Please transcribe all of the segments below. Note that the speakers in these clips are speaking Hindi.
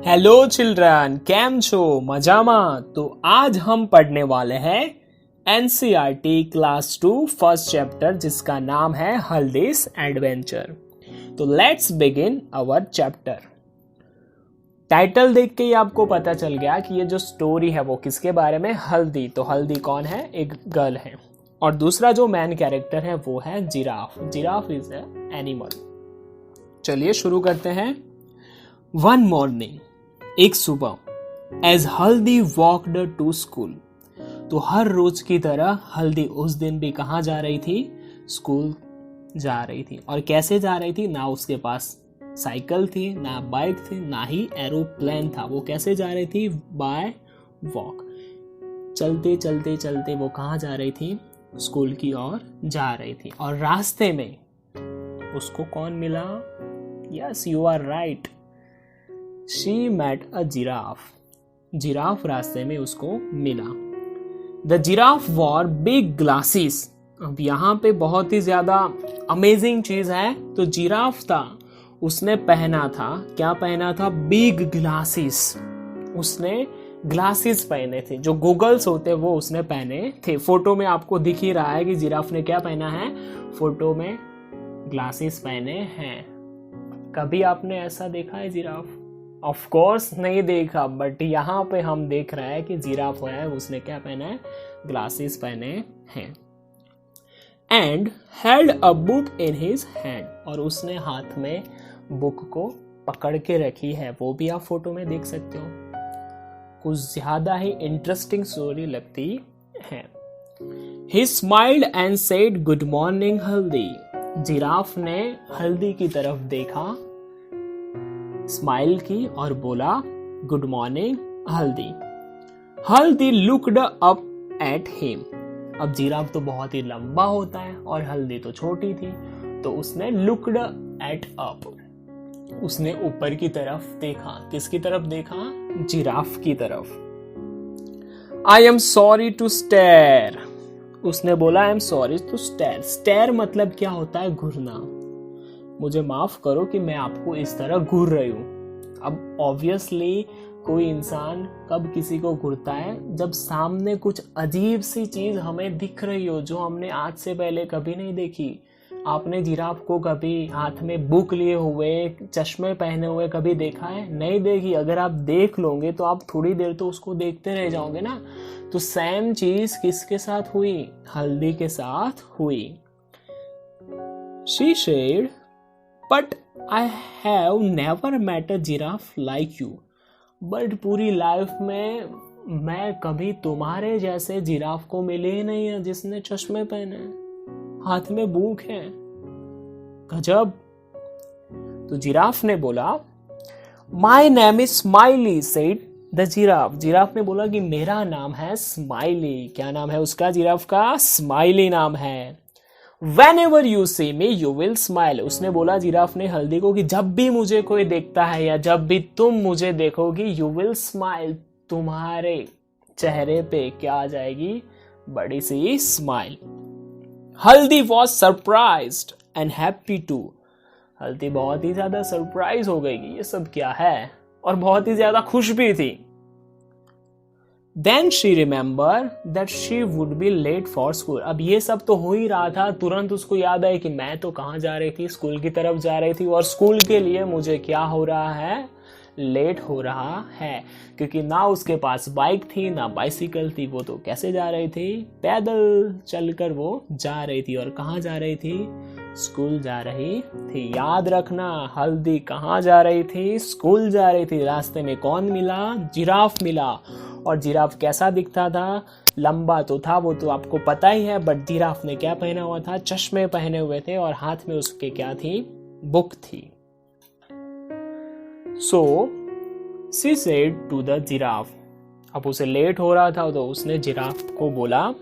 हेलो चिल्ड्रन, केम छो मजामा। तो आज हम पढ़ने वाले हैं एनसीईआरटी क्लास 2 फर्स्ट चैप्टर जिसका नाम है हल्दीज एडवेंचर। तो let's begin our chapter. Title देख के ही आपको पता चल गया कि ये जो स्टोरी है वो किसके बारे में, हल्दी। तो हल्दी कौन है? एक गर्ल है। और दूसरा जो मेन कैरेक्टर है वो है giraffe. Giraffe is a animal. चलिए शुरू करते हैं। वन मॉर्निंग, एक सुबह, एज हल्दी वॉकड टू स्कूल। तो हर रोज की तरह हल्दी उस दिन भी कहाँ जा रही थी? स्कूल जा रही थी। और कैसे जा रही थी? ना उसके पास साइकिल थी, ना बाइक थी, ना ही एरोप्लेन था। वो कैसे जा रही थी? Bye walk. चलते चलते चलते वो कहाँ जा रही थी? स्कूल की ओर जा रही थी। और रास्ते में उसको कौन मिला? Yes, you are right, She met a giraffe. Giraffe रास्ते में उसको मिला। The giraffe wore big glasses. अब यहाँ पे बहुत ही ज्यादा अमेजिंग चीज है। तो जिराफ था, उसने पहना था, क्या पहना था? Big glasses. उसने ग्लासेस पहने थे, जो गूगल्स होते वो उसने पहने थे। फोटो में आपको दिख ही रहा है कि जिराफ ने क्या पहना है। फोटो में ग्लासेस पहने हैं। कभी आपने ऐसा देखा है जिराफ? ऑफ कोर्स नहीं देखा, बट यहाँ पे हम देख रहे हैं कि जिराफ है, उसने क्या पहना है? ग्लासेस पहने हैं। And held a book in his hand. और उसने हाथ में बुक को पकड़ के रखी है। वो भी आप फोटो में देख सकते हो। कुछ ज्यादा ही इंटरेस्टिंग स्टोरी लगती है। ही smiled and said good morning हल्दी। जिराफ ने हल्दी की तरफ देखा, स्माइल की और बोला गुड मॉर्निंग हल्दी। हल्दी लुक्ड अप एट हिम। अब जिराफ तो बहुत ही लंबा होता है और हल्दी तो छोटी थी, तो उसने लुक्ड एट अप, उसने ऊपर की तरफ देखा। किसकी तरफ देखा? जिराफ की तरफ। I am sorry to stare. उसने बोला I am sorry to stare. Stare मतलब क्या होता है? घूरना। मुझे माफ करो कि मैं आपको इस तरह घूर रही हूं। अब ऑब्वियसली कोई इंसान कब किसी को घूरता है? जब सामने कुछ अजीब सी चीज हमें दिख रही हो जो हमने आज से पहले कभी नहीं देखी। आपने जिराफ को कभी हाथ में बुक लिए हुए, चश्मे पहने हुए कभी देखा है? नहीं देखी। अगर आप देख लोगे तो आप थोड़ी देर तो उसको देखते रह जाओगे ना। तो सेम चीज किसके साथ हुई? हल्दी के साथ हुई। She said But I have never met a giraffe like you. But पूरी लाइफ में मैं कभी तुम्हारे जैसे जिराफ को मिले ही नहीं है जिसने चश्मे पहने, हाथ में बूक है। गजब। तो जिराफ ने बोला My name is Smiley, said the giraffe. Giraffe ने बोला कि मेरा नाम है स्माइली। क्या नाम है उसका? जिराफ का स्माइली नाम है। Whenever you see me, you will smile. उसने बोला, जिराफ ने हल्दी को, कि जब भी मुझे कोई देखता है या जब भी तुम मुझे देखोगी, you will smile. तुम्हारे चेहरे पे क्या आ जाएगी? बड़ी सी स्माइल। हल्दी was surprised and happy too. हल्दी बहुत ही ज्यादा सरप्राइज हो गई कि ये सब क्या है, और बहुत ही ज्यादा खुश भी थी। Then she remembered that she would be late for school. अब ये सब तो हो ही रहा था, तुरंत उसको याद आया कि मैं तो कहाँ जा रही थी? स्कूल की तरफ जा रही थी, और स्कूल के लिए मुझे क्या हो रहा है? लेट हो रहा है। क्योंकि ना उसके पास बाइक थी, ना बाइसिकल थी। वो तो कैसे जा रही थी? पैदल चलकर वो जा रही थी। और कहाँ जा रही थी? स्कूल जा रही थी। याद रखना, हल्दी कहाँ जा रही थी? स्कूल जा रही थी। रास्ते में कौन मिला? जिराफ मिला। और जिराफ कैसा दिखता था? लंबा तो था, वो तो आपको पता ही है। बट जिराफ ने क्या पहना हुआ था? चश्मे पहने हुए थे, और हाथ में उसके क्या थी? बुक थी। So she said to the giraffe. अब उसे लेट हो रहा था, तो उसने जिराफ को बोला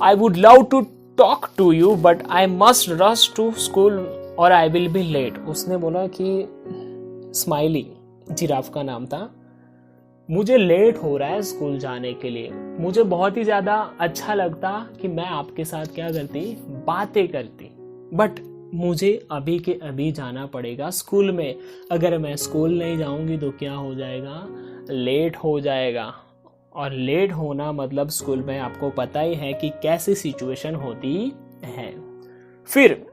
I would love to talk to you but I must rush to school or I will be late. उसने बोला कि स्माइली, जिराफ का नाम था, मुझे लेट हो रहा है स्कूल जाने के लिए। मुझे बहुत ही ज्यादा अच्छा लगता कि मैं आपके साथ क्या करती? बातें करती, बट मुझे अभी के अभी जाना पड़ेगा स्कूल में। अगर मैं स्कूल नहीं जाऊंगी तो क्या हो जाएगा, लेट हो जाएगा। और लेट होना मतलब स्कूल में आपको पता ही है कि कैसी सिचुएशन होती है। फिर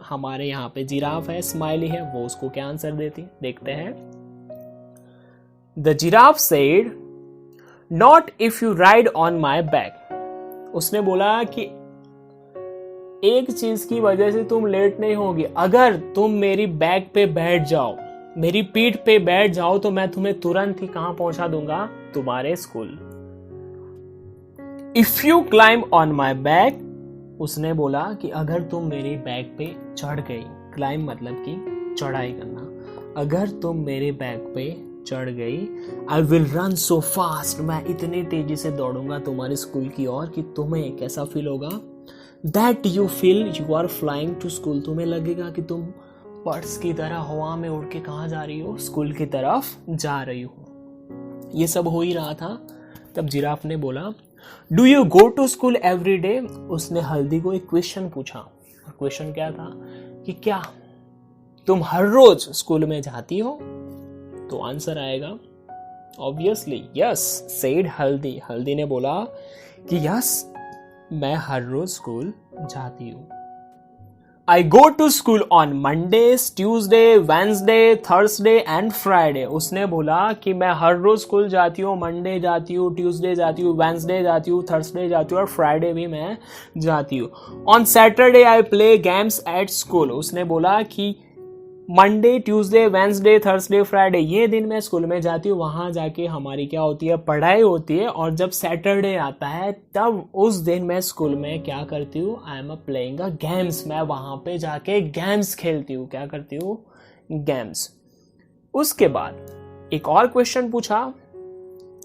हमारे यहाँ पे जिराफ है, स्माइली है, वो उसको क्या आंसर देती, देखते हैं। The giraffe said, not if you ride on my back. उसने बोला कि एक चीज की वजह से तुम लेट नहीं होगी, अगर तुम मेरी बैक पे बैठ जाओ, मेरी पीठ पे बैठ जाओ, तो मैं तुम्हें तुरंत ही कहां पहुंचा दूंगा, तुम्हारे school. If you climb on my back, उसने बोला कि अगर तुम मेरी बैक पे चढ़ गई, क्लाइंब मतलब कि चढ़ाई करना, अगर तुम मेरे बैक पे चढ़ गई, I will run so fast, मैं इतनी तेजी से दौड़ूंगा तुम्हारे स्कूल की ओर कि तुम्हें कैसा फील होगा, that you feel you are flying to school, तुम्हें लगेगा कि तुम बर्ड्स की तरह हवा में उड़ के कहाँ जा रही हो, स्कूल की तरफ जा रही हो। ये सब हो ही रहा था, तब जिराफ ने बोला, do you go to school every day. उसने हल्दी को एक क्वेश्चन पूछा। क्वेश्चन क्या था कि क्या तुम हर रोज स्कूल में जाती हो। तो आंसर आएगा ऑब्वियसली यस, सेड हल्दी। हल्दी ने बोला कि यस, मैं हर रोज स्कूल जाती हूँ। I go to school on Mondays, Tuesday, Wednesday, Thursday and Friday. उसने बोला कि मैं हर रोज स्कूल जाती हूँ, मंडे जाती हूँ, ट्यूसडे जाती हूँ, वेंसडे जाती हूँ, थर्सडे जाती हूँ और फ्राइडे भी मैं जाती हूँ। On Saturday I play games at school. उसने बोला कि Monday, Tuesday, Wednesday, Thursday, Friday ये दिन मैं स्कूल में जाती हूँ, वहाँ जाके हमारी क्या होती है, पढ़ाई होती है। और जब सैटरडे आता है तब उस दिन मैं स्कूल में क्या करती हूँ, आई एम प्लेइंग गेम्स, मैं वहाँ पे जाके गेम्स खेलती हूँ। क्या करती हूँ, गेम्स। उसके बाद एक और क्वेश्चन पूछा,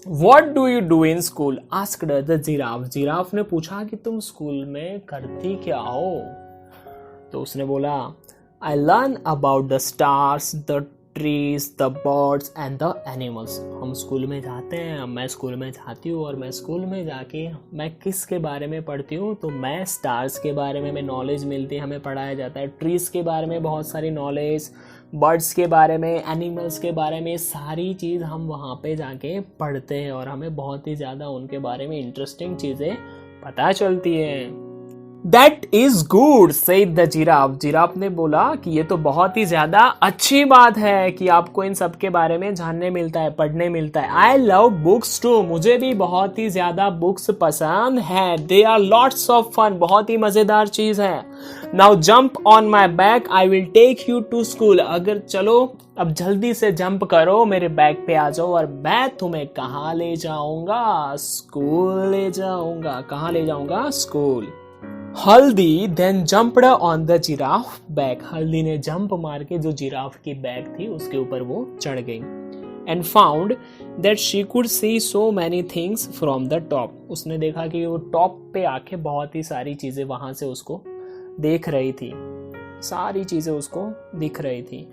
what do you do in school, asked the giraffe. Giraffe ने पूछा कि तुम स्कूल में करती क्या हो। तो उसने बोला, I learn about the stars, the trees, the birds and the animals. हम स्कूल में जाते हैं, मैं स्कूल में जाती हूँ और मैं स्कूल में जाके मैं किसके बारे में पढ़ती हूँ, तो मैं स्टार्स के बारे में नॉलेज मिलती है, हमें पढ़ाया जाता है। ट्रीज के बारे में बहुत सारी नॉलेज, बर्ड्स के बारे में, एनिमल्स के बारे में, सारी चीज़ हम वहाँ पे जाके पढ़ते हैं और हमें बहुत ही ज़्यादा उनके बारे में इंटरेस्टिंग चीज़ें पता चलती हैं। That is good, said the giraffe. Giraffe ने बोला कि ये तो बहुत ही ज्यादा अच्छी बात है कि आपको इन सब के बारे में जानने मिलता है, पढ़ने मिलता है। I love books too. मुझे भी बहुत ही ज्यादा बुक्स पसंद है। They are lots of fun. बहुत ही मजेदार चीज है। Now jump on my back. I will take you to school. अगर चलो अब जल्दी से जंप करो, मेरे बैग पे आ जाओ और मैं तुम्हें कहाँ ले जाऊंगा, स्कूल ले जाऊंगा। कहाँ ले जाऊंगा, school. Haldi then jumped on the giraffe back. Haldi ने जंप मार के जो जिराफ की बैग थी उसके ऊपर वो चढ़ गई। And found that she could see so many things from the top. उसने देखा कि वो टॉप पे आके बहुत ही सारी चीजें वहां से उसको देख रही थी, सारी चीजें उसको दिख रही थी।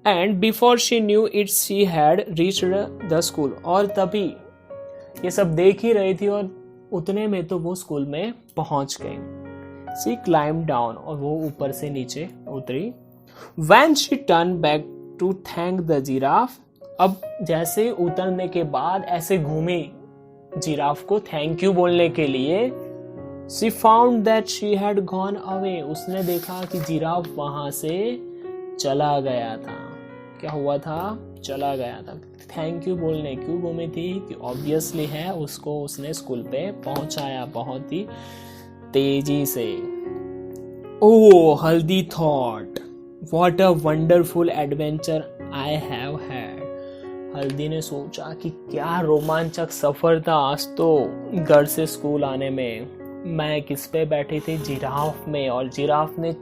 And before she knew it she had reached the school. और तभी ये सब देख ही रही थी और उतने में तो वो स्कूल में पहुंच गई। She climbed down, और वो ऊपर से नीचे उतरी। When she turned back to thank the giraffe, अब जैसे उतरने के बाद ऐसे घूमी जिराफ को थैंक यू बोलने के लिए। She found that she had gone away. उसने देखा कि जिराफ वहां से चला गया था। क्या हुआ था, चला गया था। थैंक यू बोलने क्यों घूमी थी, कि ऑब्वियसली है उसको उसने स्कूल पे पहुंचाया बहुत ही तेजी से। ओह, हल्दी thought, what a wonderful adventure I have had. हल्दी ने सोचा कि क्या रोमांचक सफर था आज तो घर से स्कूल आने में। मैं किस पे बैठी थी, जिराफ में, और जिराफ ने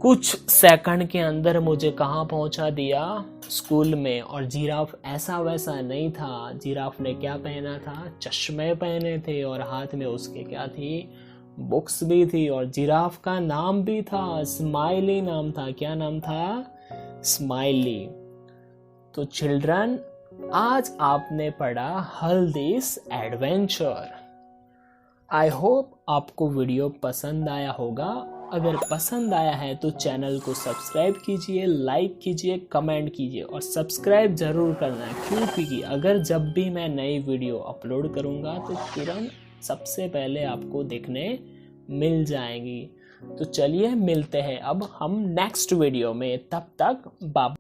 कुछ सेकंड के अंदर मुझे कहाँ पहुंचा दिया, स्कूल में। और जिराफ ऐसा वैसा नहीं था। जिराफ ने क्या पहना था, चश्मे पहने थे और हाथ में उसके क्या थी, बुक्स भी थी। और जिराफ का नाम भी था, स्माइली नाम था। क्या नाम था, स्माइली। तो चिल्ड्रन, आज आपने पढ़ा हल्दीस एडवेंचर। आई होप आपको वीडियो पसंद आया होगा अगर पसंद आया है तो चैनल को सब्सक्राइब कीजिए, लाइक कीजिए, कमेंट कीजिए और सब्सक्राइब ज़रूर करना है, क्योंकि अगर जब भी मैं नई वीडियो अपलोड करूँगा तो तुरंत सबसे पहले आपको देखने मिल जाएंगी। तो चलिए मिलते हैं अब हम नेक्स्ट वीडियो में, तब तक बाय।